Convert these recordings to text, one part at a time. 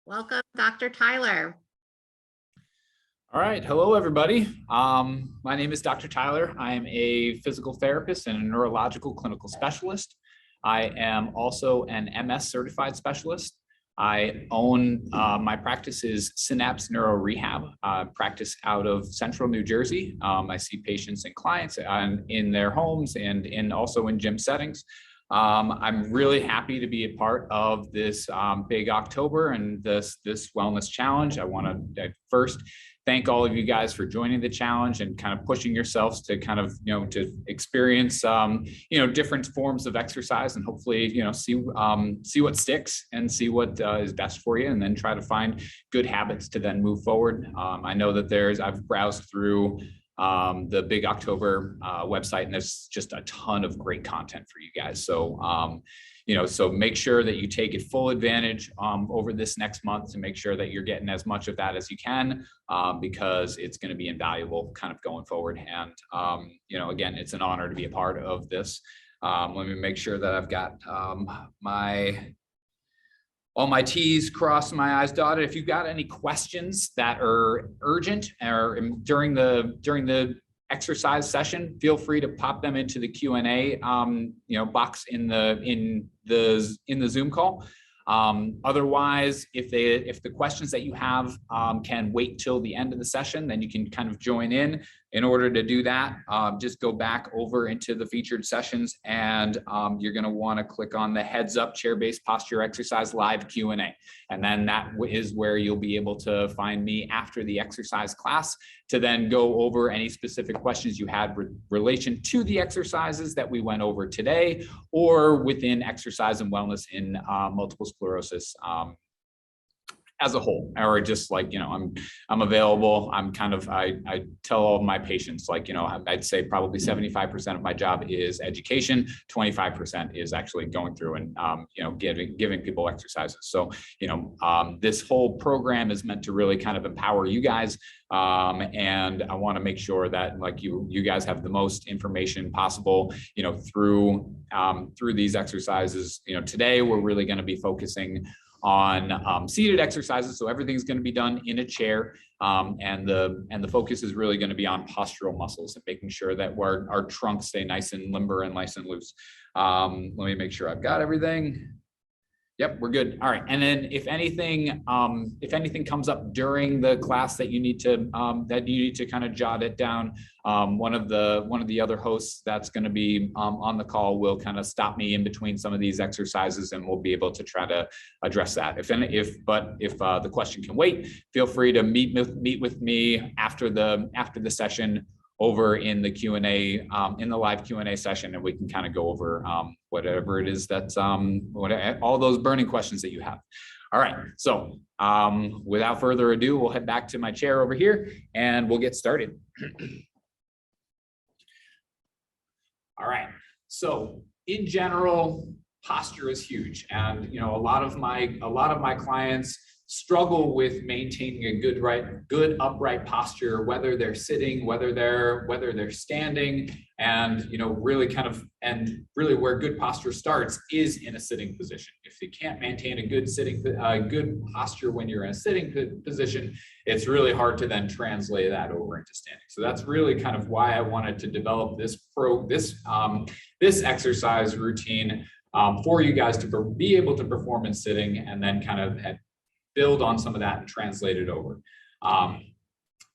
Welcome, Dr. Tyler. All right. Hello, everybody. My name is Dr. Tyler. I am a physical therapist and a neurological clinical specialist. I am also an MS certified specialist. I own, my practice is Synapse Neuro Rehab. I practice out of Central New Jersey. I see patients and clients in their homes and also in gym settings. I'm really happy to be a part of this big October and this wellness challenge. I want to first thank all of you guys for joining the challenge and kind of pushing yourselves to kind of, to experience, different forms of exercise and hopefully, see what sticks and see what is best for you and then try to find good habits to then move forward. I know that I've browsed through the Big October website, and there's just a ton of great content for you guys. So, so make sure that you take it full advantage over this next month to make sure that you're getting as much of that as you can, because it's going to be invaluable kind of going forward. And, again, it's an honor to be a part of this. Let me make sure that I've got all my T's crossed, my I's dotted. If you've got any questions that are urgent or during the exercise session, feel free to pop them into the Q&A box in the Zoom call. Otherwise, if the questions that you have can wait till the end of the session, then you can kind of join in. In order to do that, just go back over into the featured sessions, and you're going to want to click on the heads up chair-based posture exercise live Q&A. And then that is where you'll be able to find me after the exercise class to then go over any specific questions you had with relation to the exercises that we went over today, or within exercise and wellness in multiple sclerosis as a whole, or just like, I'm available. I tell all of my patients, I'd say probably 75% of my job is education, 25% is actually going through and, giving people exercises. So, this whole program is meant to really kind of empower you guys. And I want to make sure that you guys have the most information possible, through these exercises. Today we're really going to be focusing on seated exercises. So everything's going to be done in a chair. And the focus is really going to be on postural muscles and making sure that our trunks stay nice and limber and nice and loose. Let me make sure I've got everything. Yep, we're good. All right. And then if anything comes up during the class that you need to kind of jot it down, one of the other hosts that's going to be on the call will kind of stop me in between some of these exercises, and we'll be able to try to address that. If the question can wait, feel free to meet with me after the session over in the Q&A, in the live Q&A session, and we can kind of go over whatever it is that's all those burning questions that you have. All right, so without further ado, we'll head back to my chair over here and we'll get started. All right, so in general, posture is huge, and a lot of my clients struggle with maintaining a good upright posture, whether they're sitting, whether they're standing, and really where good posture starts is in a sitting position. If you can't maintain a good posture when you're in a sitting position, it's really hard to then translate that over into standing. So that's really kind of why I wanted to develop this exercise routine for you guys to be able to perform in sitting, and then kind of build on some of that and translate it over.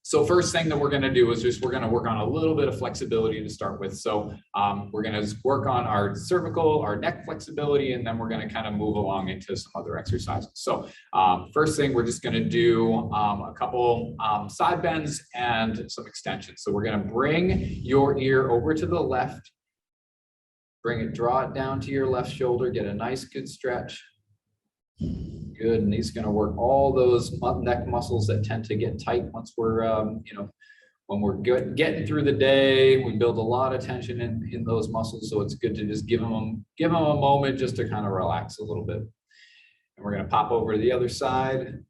So first thing that we're going to do is we're going to work on a little bit of flexibility to start with. So we're going to work on our cervical, our neck flexibility, and then we're going to kind of move along into some other exercises. So first thing, we're just going to do a couple side bends and some extensions. So we're going to bring your ear over to the left, draw it down to your left shoulder, get a nice good stretch. Good, and he's going to work all those neck muscles that tend to get tight once we're, when we're getting through the day. We build a lot of tension in those muscles, so it's good to just give them a moment just to kind of relax a little bit. And we're going to pop over to the other side.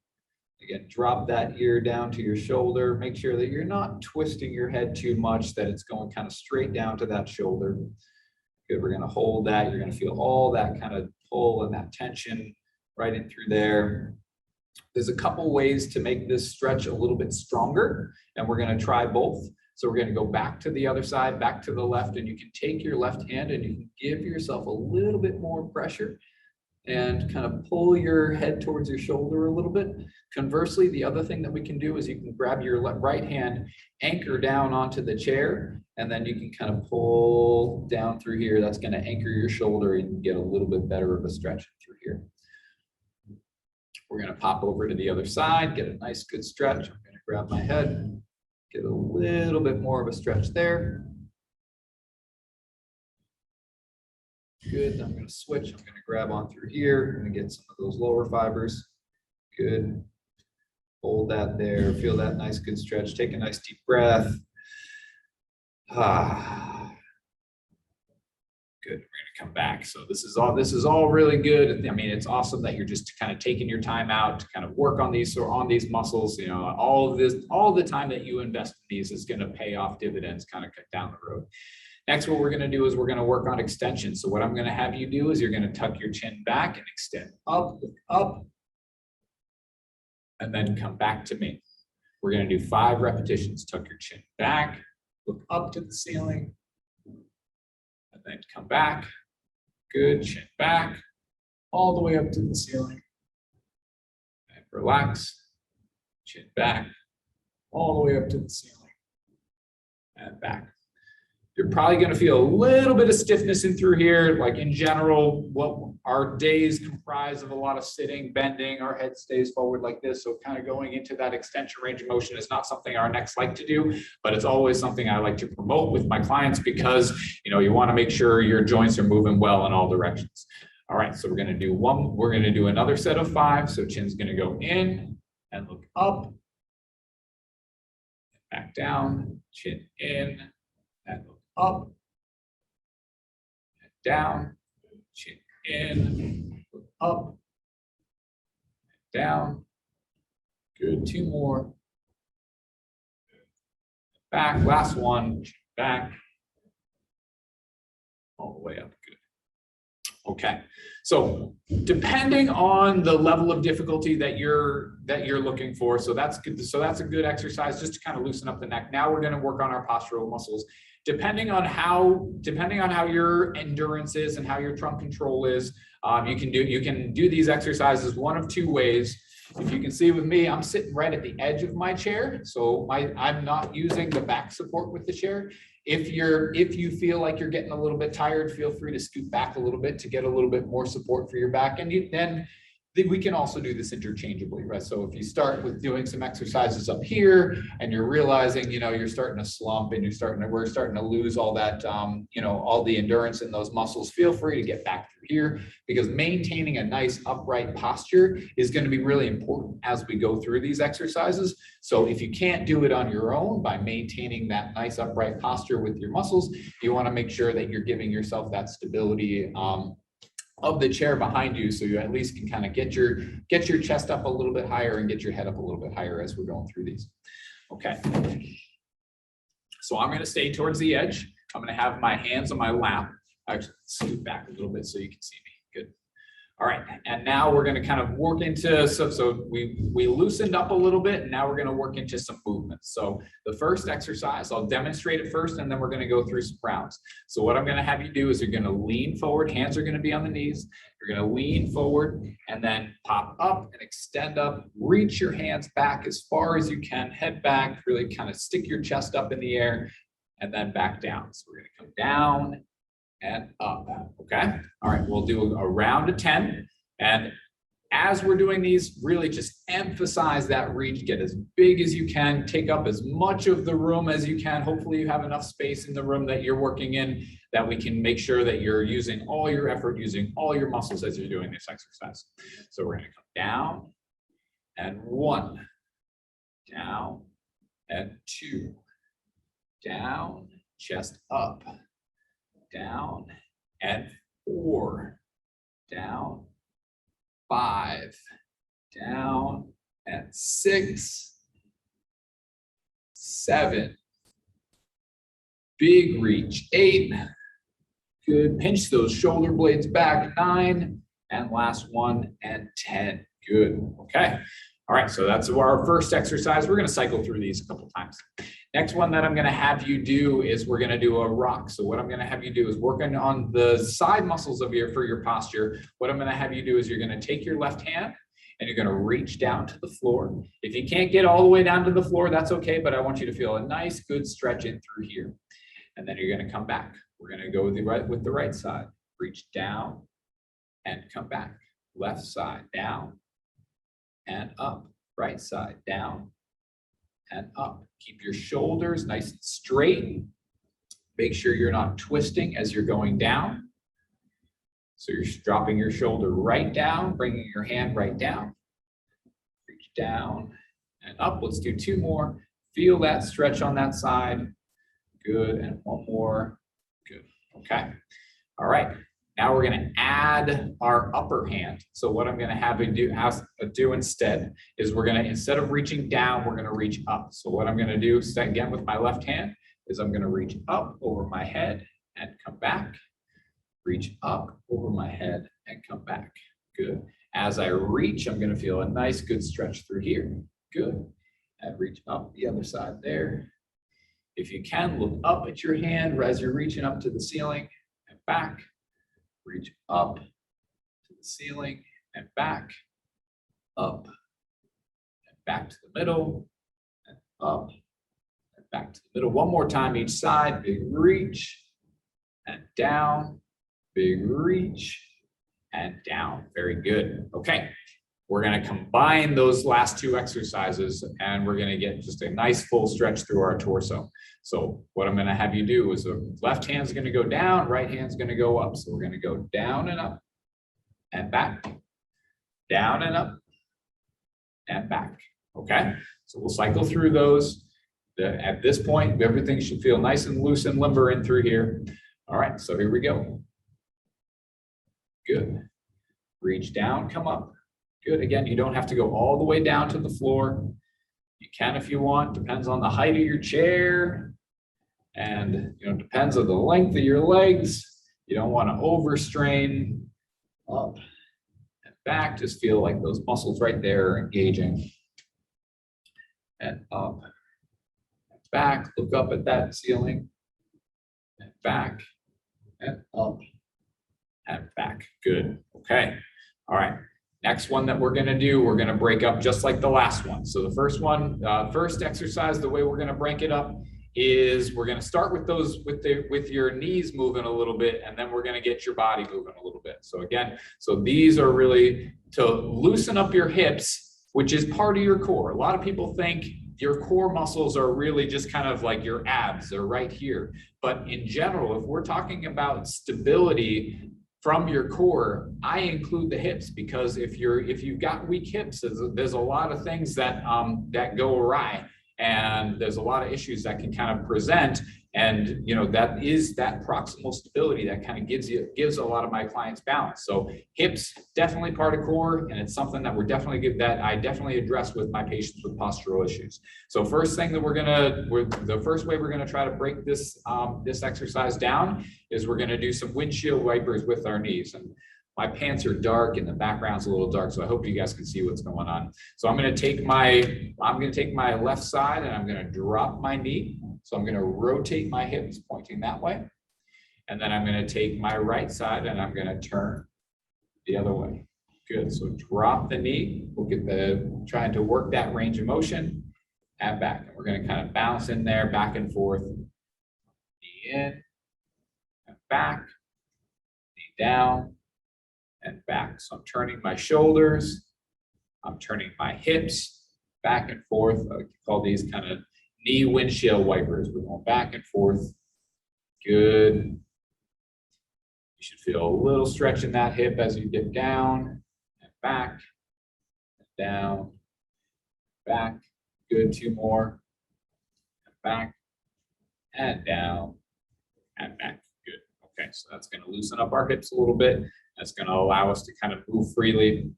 Again, drop that ear down to your shoulder. Make sure that you're not twisting your head too much, that it's going kind of straight down to that shoulder. Good, we're going to hold that. You're going to feel all that kind of pull and that tension right in through there. There's a couple ways to make this stretch a little bit stronger, and we're going to try both. So we're going to go back to the other side, back to the left, and you can take your left hand and you can give yourself a little bit more pressure and kind of pull your head towards your shoulder a little bit. Conversely, the other thing that we can do is you can grab your right hand, anchor down onto the chair, and then you can kind of pull down through here. That's going to anchor your shoulder and get a little bit better of a stretch through here. We're going to pop over to the other side, get a nice good stretch. I'm going to grab my head, get a little bit more of a stretch there. Good. I'm going to switch. I'm going to grab on through here. I'm going to get some of those lower fibers. Good. Hold that there. Feel that nice good stretch. Take a nice deep breath. Good. We're going to come back. So this is all really good. I mean, it's awesome that you're just kind of taking your time out to kind of work on these muscles. You know, all the time that you invest in these is going to pay off dividends kind of down the road. Next, what we're going to do is we're going to work on extension. So what I'm going to have you do is you're going to tuck your chin back and extend up, and then come back to me. We're going to do 5 repetitions. Tuck your chin back, look up to the ceiling, and then come back. Good, chin back, all the way up to the ceiling. And relax, chin back, all the way up to the ceiling, and back. You're probably going to feel a little bit of stiffness in through here. Like in general, what our days comprise of a lot of sitting, bending, our head stays forward like this. So kind of going into that extension range of motion is not something our necks like to do, but it's always something I like to promote with my clients because, you know, you want to make sure your joints are moving well in all directions. All right, so we're going to do another set of 5. So chin's going to go in and look up, back down, chin in and look up and down, chin in, look up, and down. Good, 2 more. Back, last one, chin back, all the way up. Good. Okay, so depending on the level of difficulty that you're looking for, so that's good. So that's a good exercise just to kind of loosen up the neck. Now we're going to work on our postural muscles. Depending on how your endurance is and how your trunk control is, you can do these exercises one of 2 ways. If you can see with me, I'm sitting right at the edge of my chair, so I'm not using the back support with the chair. If you feel like you're getting a little bit tired, feel free to scoot back a little bit to get a little bit more support for your back, and then we can also do this interchangeably, right? So if you start with doing some exercises up here and you're realizing, you know, you're starting to slump and we're starting to lose all that, you know, all the endurance in those muscles, feel free to get back through here because maintaining a nice upright posture is going to be really important as we go through these exercises. So if you can't do it on your own by maintaining that nice upright posture with your muscles, you want to make sure that you're giving yourself that stability, of the chair behind you, so you at least can kind of get your chest up a little bit higher and get your head up a little bit higher as we're going through these. Okay. So I'm going to stay towards the edge. I'm going to have my hands on my lap. Actually, scoot back a little bit so you can see me. Good. All right, and now we're going to kind of work into, so we loosened up a little bit, and now we're going to work into some movements. So the first exercise, I'll demonstrate it first, and then we're going to go through some rounds. So what I'm going to have you do is you're going to lean forward, hands are going to be on the knees, you're going to lean forward, and then pop up and extend up, reach your hands back as far as you can, head back, really kind of stick your chest up in the air, and then back down. So we're going to come down and up, okay? All right, we'll do a round of 10. And as we're doing these, really just emphasize that reach, get as big as you can, take up as much of the room as you can. Hopefully you have enough space in the room that you're working in that we can make sure that you're using all your effort, using all your muscles as you're doing this exercise. So we're gonna come down and 1, down and 2, down, chest up, down and 4, down, 5, down and 6, 7, big reach, 8, good, pinch those shoulder blades back, 9, and last one and 10, good, okay. All right, so that's our first exercise. We're gonna cycle through these a couple times. Next one that I'm gonna have you do is we're gonna do a rock. So what I'm gonna have you do is working on the side muscles of for your posture. What I'm gonna have you do is you're gonna take your left hand and you're gonna reach down to the floor. If you can't get all the way down to the floor, that's okay, but I want you to feel a nice, good stretch in through here. And then you're gonna come back. We're gonna go with the right side. Reach down and come back. Left side, down and up. Right side, down and up. Keep your shoulders nice and straight. Make sure you're not twisting as you're going down. So you're dropping your shoulder right down, bringing your hand right down. Reach down and up. Let's do 2 more. Feel that stretch on that side. Good, and 1 more. Good, okay. All right, now we're gonna add our upper hand. So what I'm gonna have you do instead is we're gonna, instead of reaching down, we're gonna reach up. So what I'm gonna do, again with my left hand, is I'm gonna reach up over my head and come back. Reach up over my head and come back. Good. As I reach, I'm gonna feel a nice, good stretch through here. Good. And reach up the other side there. If you can, look up at your hand as you're reaching up to the ceiling and back. Reach up to the ceiling and back, up and back to the middle, and up and back to the middle. 1 more time each side. Big reach and down, big reach and down. Very good. Okay, we're going to combine those last 2 exercises and we're going to get just a nice full stretch through our torso. So what I'm going to have you do is the left hand's going to go down, right hand's going to go up. So we're going to go down and up and back, down and up and back. Okay, so we'll cycle through those. At this point, everything should feel nice and loose and limber in through here. All right, so here we go. Good. Reach down, come up. Good. Again, you don't have to go all the way down to the floor. You can if you want. Depends on the height of your chair, and depends on the length of your legs. You don't want to overstrain. Up and back. Just feel like those muscles right there are engaging. And up and back. Look up at that ceiling. And back and up and back. Good. Okay. All right. Next one that we're going to do, we're going to break up just like the last one. So the first one, first exercise, the way we're going to break it up is we're going to start with those with your knees moving a little bit, and then we're going to get your body moving a little bit. So again, so these are really to loosen up your hips, which is part of your core. A lot of people think your core muscles are really just kind of like your abs, they're right here. But in general, if we're talking about stability from your core, I include the hips, because if you've got weak hips, there's a lot of things that go awry, and there's a lot of issues that can kind of present. And that is that proximal stability that kind of gives a lot of my clients balance. So hips definitely part of core, and it's something that I definitely address with my patients with postural issues. So first thing that the first way we're gonna try to break this this exercise down is we're gonna do some windshield wipers with our knees. And my pants are dark and the background's a little dark, so I hope you guys can see what's going on. So I'm gonna take my left side and I'm gonna drop my knee. So I'm gonna rotate my hips pointing that way. And then I'm gonna take my right side and I'm gonna turn the other way. Good, so drop the knee. Look at trying to work that range of motion and back. And we're gonna kind of bounce in there, back and forth. Knee in and back, knee down and back. So I'm turning my shoulders, I'm turning my hips back and forth. I call these kind of knee windshield wipers. We're going back and forth. Good. You should feel a little stretch in that hip as you dip down and back, down, back. Good. 2 more. Back and down and back. Good. Okay, so that's going to loosen up our hips a little bit. That's going to allow us to kind of move freely.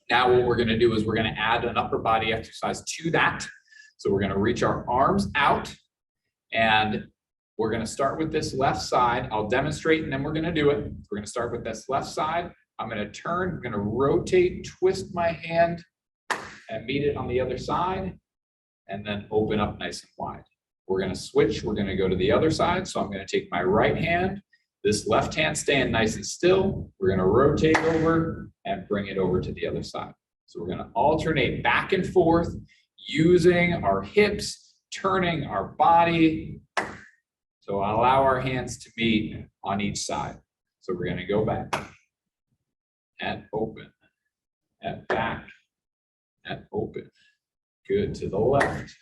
Now what we're going to do is we're going to add an upper body exercise to that. So we're going to reach our arms out, and we're going to start with this left side. I'll demonstrate and then we're going to do it. We're going to start with this left side. I'm going to turn, I'm going to rotate, twist my hand, and meet it on the other side, and then open up nice and wide. We're gonna switch, we're gonna go to the other side. So I'm gonna take my right hand, this left hand staying nice and still. We're gonna rotate over and bring it over to the other side. So we're gonna alternate back and forth using our hips, turning our body. So allow our hands to meet on each side. So we're gonna go back and open and back and open. Good, to the left.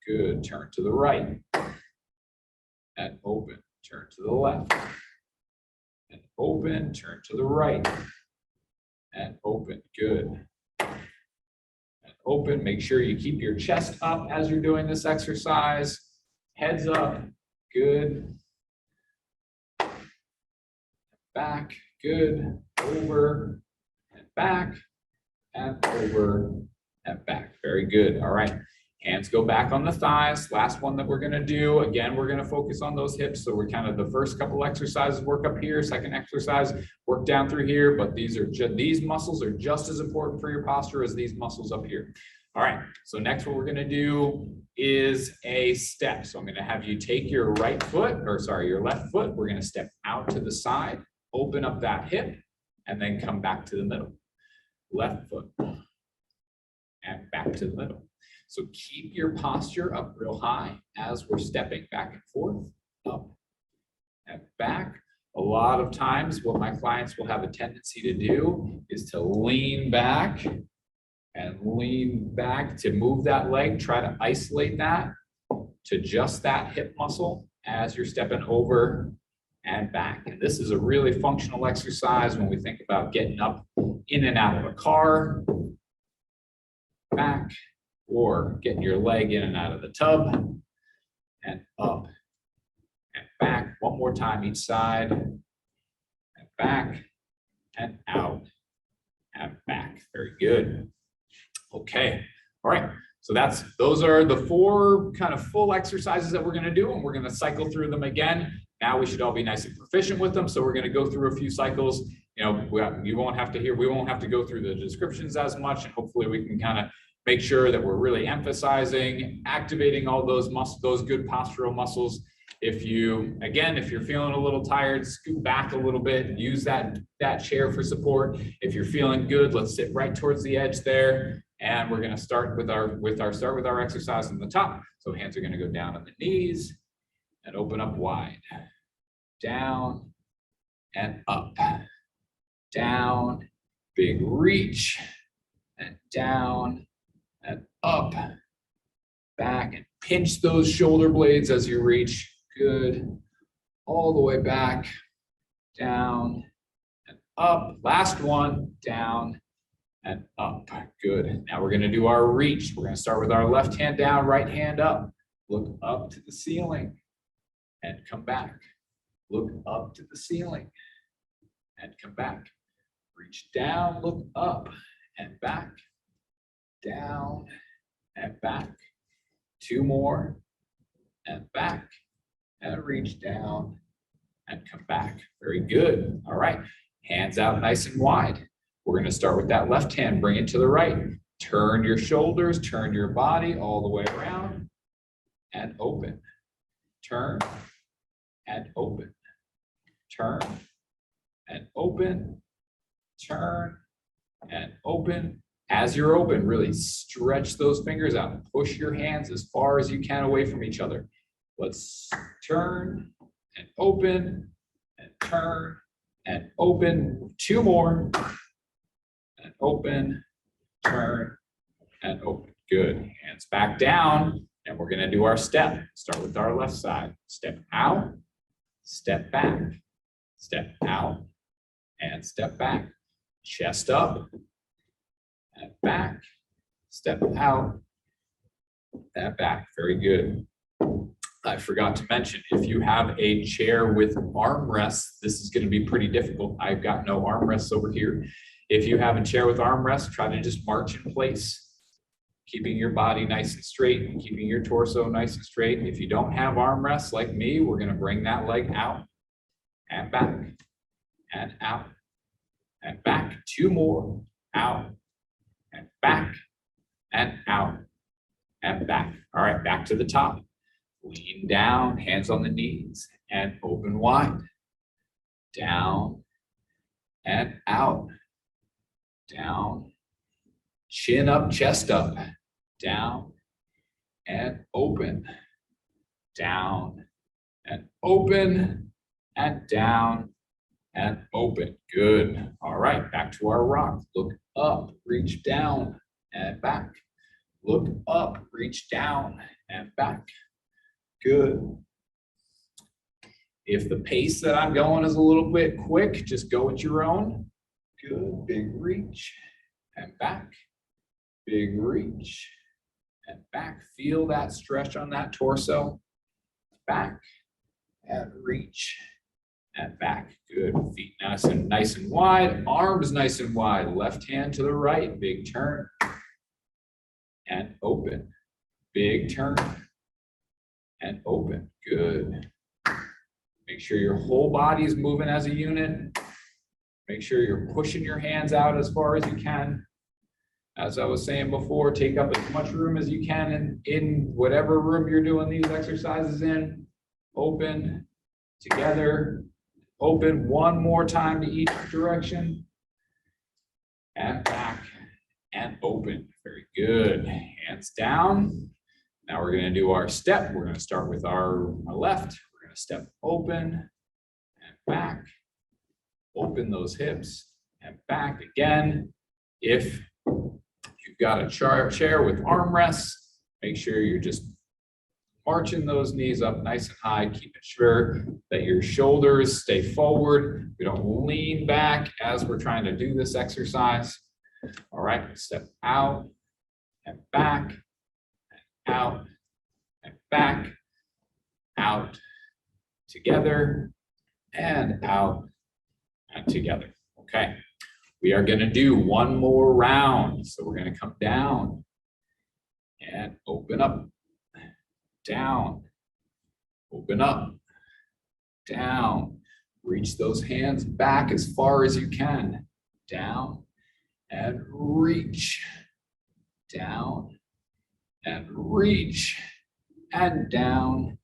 Good, turn to the right and open, turn to the left and open, turn to the right and open. Good. And open, make sure you keep your chest up as you're doing this exercise. Heads up, good. Back, good. Over and back and over and back. Very good. All right. Hands go back on the thighs. Last one that we're going to do. Again, we're going to focus on those hips. So we're kind of the first couple exercises work up here. Second exercise work down through here. But these muscles are just as important for your posture as these muscles up here. All right. So next what we're going to do is a step. So I'm going to have you take your left foot. We're going to step out to the side, open up that hip, and then come back to the middle. Left foot and back to the middle. So keep your posture up real high as we're stepping back and forth, up and back. A lot of times what my clients will have a tendency to do is to lean back to move that leg, try to isolate that to just that hip muscle as you're stepping over and back. And this is a really functional exercise when we think about getting up in and out of a car, back, or getting your leg in and out of the tub, and up and back. One more time each side, and back and out and back. Very good. Okay. All right. So those are the 4 kind of full exercises that we're going to do, and we're going to cycle through them again. Now we should all be nice and proficient with them. So we're going to go through a few cycles. You know, we won't have to go through the descriptions as much, and hopefully we can kind of make sure that we're really emphasizing, activating all those muscles, those good postural muscles. If you're feeling a little tired, scoot back a little bit and use that chair for support. If you're feeling good, let's sit right towards the edge there. And we're going to start with our exercise on the top. So hands are going to go down on the knees and open up wide. Down and up. Down, big reach, and down and up. Back and pinch those shoulder blades as you reach. Good. All the way back, down and up. Last one, down and up. Good. Now we're going to do our reach. We're going to start with our left hand down, right hand up. Look up to the ceiling and come back. Look up to the ceiling and come back. Reach down, look up and back. Down and back. 2 more and back. And reach down and come back. Very good. All right. Hands out nice and wide. We're going to start with that left hand. Bring it to the right. Turn your shoulders, turn your body all the way around and open. Turn and open. Turn and open. Turn and open. As you're open, really stretch those fingers out. Push your hands as far as you can away from each other. Let's turn and open and turn and open. 2 more and open, turn and open. Good. Hands back down, and we're going to do our step. Start with our left side. Step out, step back, step out, and step back. Chest up and back, step out and back. Very good. I forgot to mention, if you have a chair with armrests, this is going to be pretty difficult. I've got no armrests over here. If you have a chair with armrests, try to just march in place, keeping your body nice and straight and keeping your torso nice and straight. If you don't have armrests like me, we're going to bring that leg out and back and out and back. 2 more, out and back and out and back. All right, back to the top. Lean down, hands on the knees, and open wide. Down and out. Down. Chin up, chest up. Down and open. Down and open and down and open. Good. All right, back to our rock. Look up, reach down and back. Look up, reach down and back. Good. If the pace that I'm going is a little bit quick, just go at your own. Good. Big reach and back. Big reach and back. Feel that stretch on that torso. Back and reach and back. Good. Feet nice and wide. Arms nice and wide. Left hand to the right. Big turn and open. Big turn and open. Good. Make sure your whole body is moving as a unit. Make sure you're pushing your hands out as far as you can. As I was saying before, take up as much room as you can in whatever room you're doing these exercises in. Open, together, open one more time to each direction. And back and open. Very good. Hands down. Now we're going to do our step. We're going to start with our left. We're going to step open and back. Open those hips and back again. If you've got a chair with armrests, make sure you're just marching those knees up nice and high, keeping sure that your shoulders stay forward. We don't lean back as we're trying to do this exercise. All right, step out and back, and out and back, out, together, and out and together. Okay, we are going to do one more round. So we're going to come down and open up. Down, open up, down, reach those hands back as far as you can, down and reach, down and reach, and down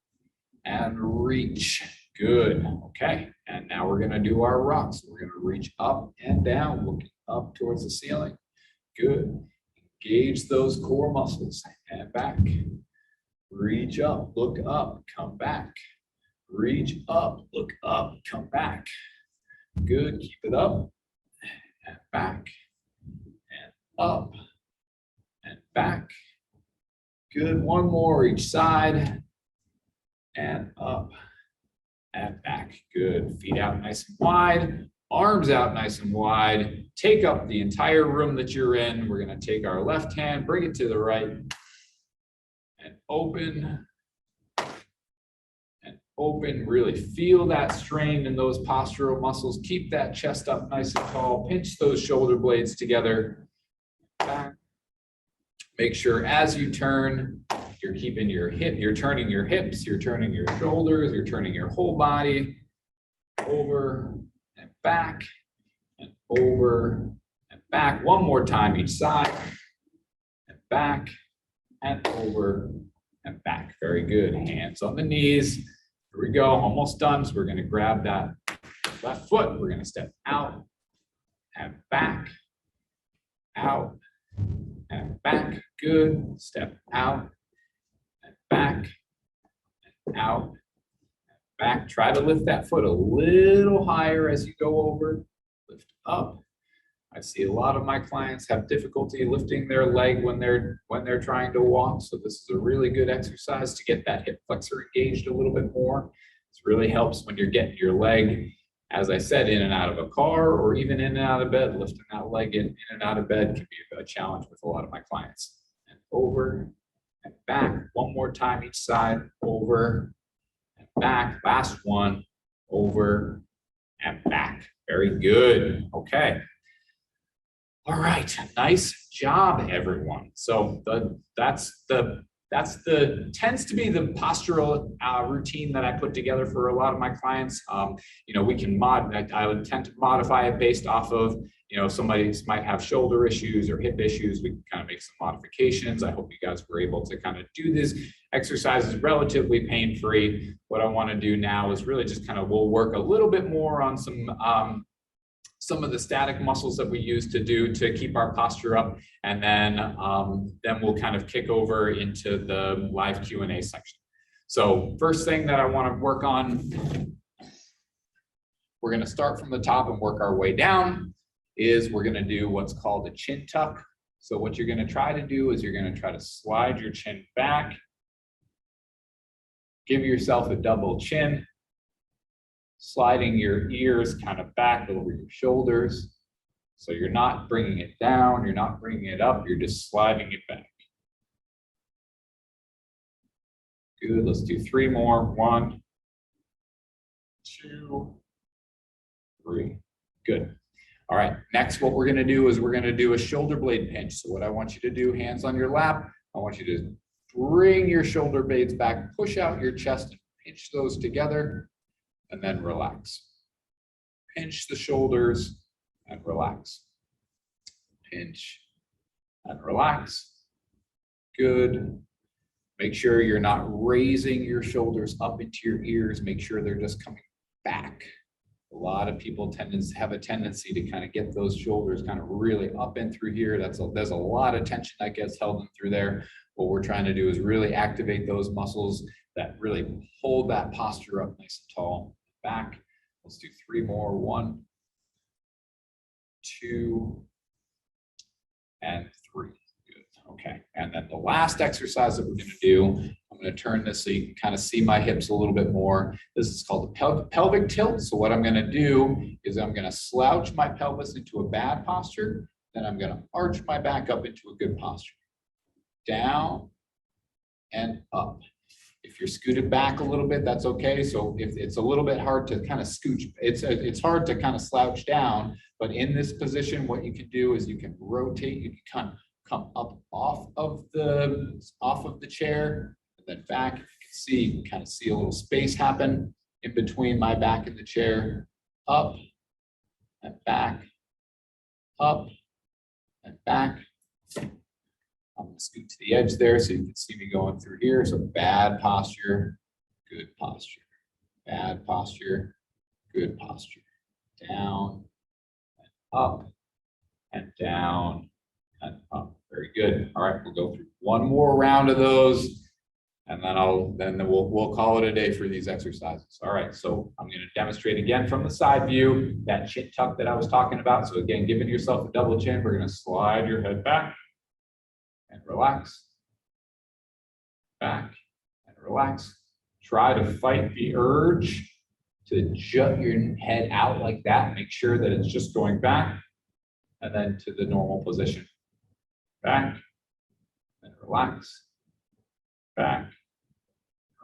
and reach. Good. Okay, and now we're going to do our rocks. We're going to reach up and down, looking up towards the ceiling. Good. Engage those core muscles and back. Reach up, look up, come back. Reach up, look up, come back. Good, keep it up and back and up and back. Good, one more each side and up and back. Good, feet out nice and wide, arms out nice and wide. Take up the entire room that you're in. We're gonna take our left hand, bring it to the right, and open, and open. Really feel that strain in those postural muscles. Keep that chest up nice and tall. Pinch those shoulder blades together. Back. Make sure as you turn, you're keeping your hip, you're turning your hips, you're turning your shoulders, you're turning your whole body. Over and back, and over and back. One more time each side, and back, and over and back. Very good. Hands on the knees. Here we go. Almost done. So we're going to grab that left foot. We're going to step out and back, out and back. Good. Step out and back, and out and back. Try to lift that foot a little higher as you go over. Lift up. I see a lot of my clients have difficulty lifting their leg when they're trying to walk. So this is a really good exercise to get that hip flexor engaged a little bit more. This really helps when you're getting your leg, as I said, in and out of a car or even in and out of bed. Lifting that leg in and out of bed can be a challenge with a lot of my clients. And over and back. One more time each side. Over and back. Last one. Over and back. Very good. Okay. All right, nice job, everyone. So that's the tends to be the postural routine that I put together for a lot of my clients. We can I would tend to modify it based off of, somebody might have shoulder issues or hip issues. We can kind of make some modifications. I hope you guys were able to kind of do this exercises relatively pain-free. What I want to do now is really just kind of, we'll work a little bit more on some of the static muscles that we use to keep our posture up, and then we'll kind of kick over into the live Q&A section. So first thing that I want to work on, we're going to start from the top and work our way down, is we're going to do what's called a chin tuck. So what you're going to try to do is you're going to try to slide your chin back, give yourself a double chin, sliding your ears kind of back over your shoulders. So you're not bringing it down, you're not bringing it up, you're just sliding it back. Good, let's do 3 more. 1, 2, 3, good. All right, next what we're gonna do is we're gonna do a shoulder blade pinch. So what I want you to do, hands on your lap, I want you to bring your shoulder blades back, push out your chest, and pinch those together, and then relax. Pinch the shoulders and relax. Pinch and relax. Good. Make sure you're not raising your shoulders up into your ears. Make sure they're just coming back. A lot of people have a tendency to kind of get those shoulders kind of really up and through here. There's a lot of tension that gets held in through there. What we're trying to do is really activate those muscles that really hold that posture up nice and tall. Back. Let's do 3 more. 1, 2, and 3. Good. Okay. And then the last exercise that we're going to do, I'm going to turn this so you can kind of see my hips a little bit more. This is called the pelvic tilt. So what I'm going to do is I'm going to slouch my pelvis into a bad posture. Then I'm going to arch my back up into a good posture. Down and up. If you're scooted back a little bit, that's okay. So if it's a little bit hard to kind of scooch, it's hard to kind of slouch down, but in this position, what you can do is you can rotate, you can kind of come up off of the chair and then back. You can see, you can kind of see a little space happen in between my back and the chair. Up and back, up and back. I'm going to scoot to the edge there so you can see me going through here. So bad posture, good posture. Bad posture, good posture. Down and up and down and up. Very good. All right, we'll go through one more round of those, and then we'll call it a day for these exercises. All right, so I'm going to demonstrate again from the side view that chin tuck that I was talking about. So again, giving yourself a double chin, we're going to slide your head back and relax, back and relax. Try to fight the urge to jut your head out like that. Make sure that it's just going back and then to the normal position. Back and relax, back,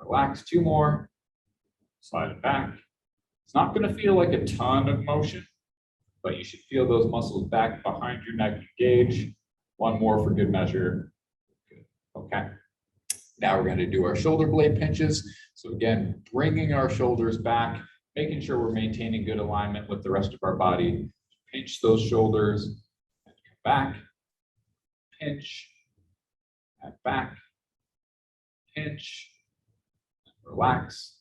relax. 2 more, slide it back. It's not going to feel like a ton of motion, but you should feel those muscles back behind your neck engage. 1 more for good measure. Good. Okay. Now we're going to do our shoulder blade pinches. So again, bringing our shoulders back, making sure we're maintaining good alignment with the rest of our body. Pinch those shoulders and come back. Pinch and back. Pinch and relax.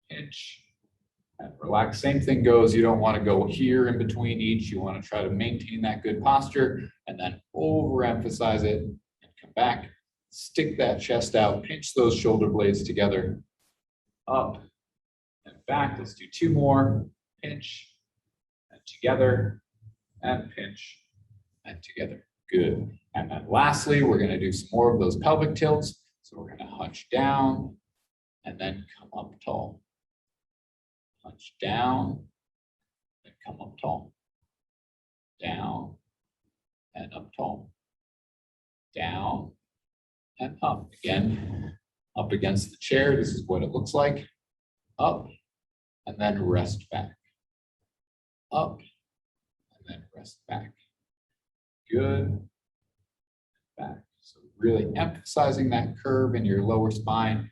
Pinch and relax. Same thing goes. You don't want to go here in between each. You want to try to maintain that good posture and then overemphasize it and come back. Stick that chest out. Pinch those shoulder blades together. Up and back. Let's do 2 more. Pinch and together and pinch and together. Good. And then lastly, we're going to do some more of those pelvic tilts. So we're going to hunch down and then come up tall. Hunch down and come up tall. Down and up tall. Down and up. Again, up against the chair. This is what it looks like. Up and then rest back. Up and then rest back. Good. Back. So really emphasizing that curve in your lower spine.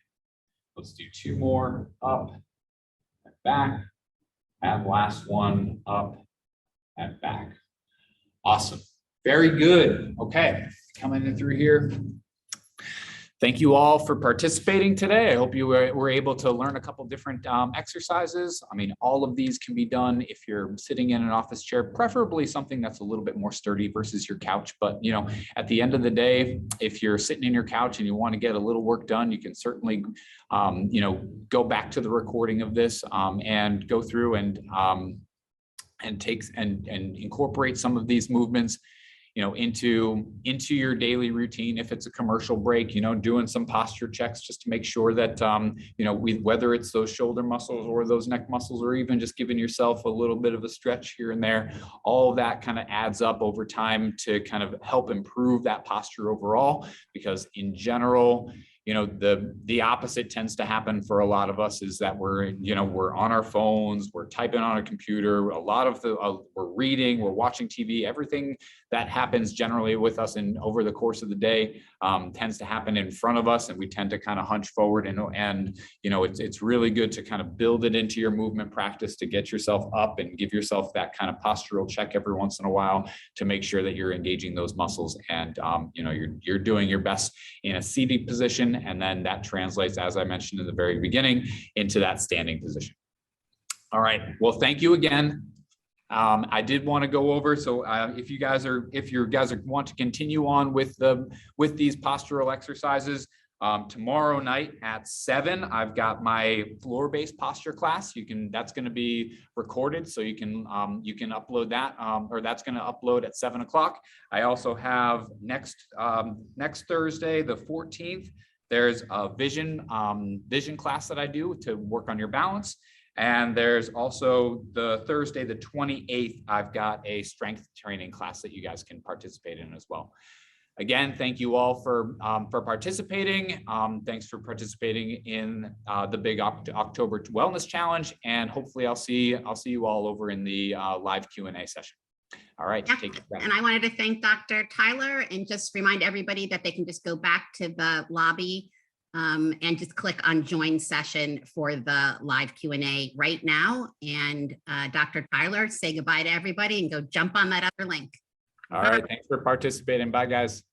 Let's do 2 more, up and back, and last one, up and back. Awesome. Very good. Okay, coming in through here. Thank you all for participating today. I hope you were able to learn a couple different exercises. I mean, all of these can be done if you're sitting in an office chair, preferably something that's a little bit more sturdy versus your couch. But, you know, at the end of the day, if you're sitting in your couch and you want to get a little work done, you can certainly, you know, go back to the recording of this and go through and incorporate some of these movements, you know, into your daily routine. If it's a commercial break, you know, doing some posture checks just to make sure that, you know, whether it's those shoulder muscles or those neck muscles, or even just giving yourself a little bit of a stretch here and there, all of that kind of adds up over time to kind of help improve that posture overall. Because in general, you know, the opposite tends to happen for a lot of us, is that we're on our phones, we're typing on a computer, a lot of we're reading, we're watching TV, everything that happens generally with us and over the course of the day tends to happen in front of us, and we tend to kind of hunch forward, and you know, it's really good to kind of build it into your movement practice to get yourself up and give yourself that kind of postural check every once in a while to make sure that you're engaging those muscles, and you know, you're doing your best in a seated position, and then that translates, as I mentioned in the very beginning, into that standing position. All right, well, thank you again. I did want to go over, so if you guys want to continue on with these postural exercises, tomorrow night at 7, I've got my floor-based posture class. That's going to be recorded, so you can upload that, or that's going to upload at 7 o'clock. I also have next Thursday, the 14th, there's a vision class that I do to work on your balance. And there's also the Thursday, the 28th, I've got a strength training class that you guys can participate in as well. Again, thank you all for participating. Thanks for participating in the big October Wellness Challenge, and hopefully I'll see you all over in the live Q&A session. All right. Yeah. And I wanted to thank Dr. Tyler and just remind everybody that they can just go back to the lobby and just click on join session for the live Q&A right now. And Dr. Tyler, say goodbye to everybody and go jump on that other link. All right. Thanks for participating. Bye, guys.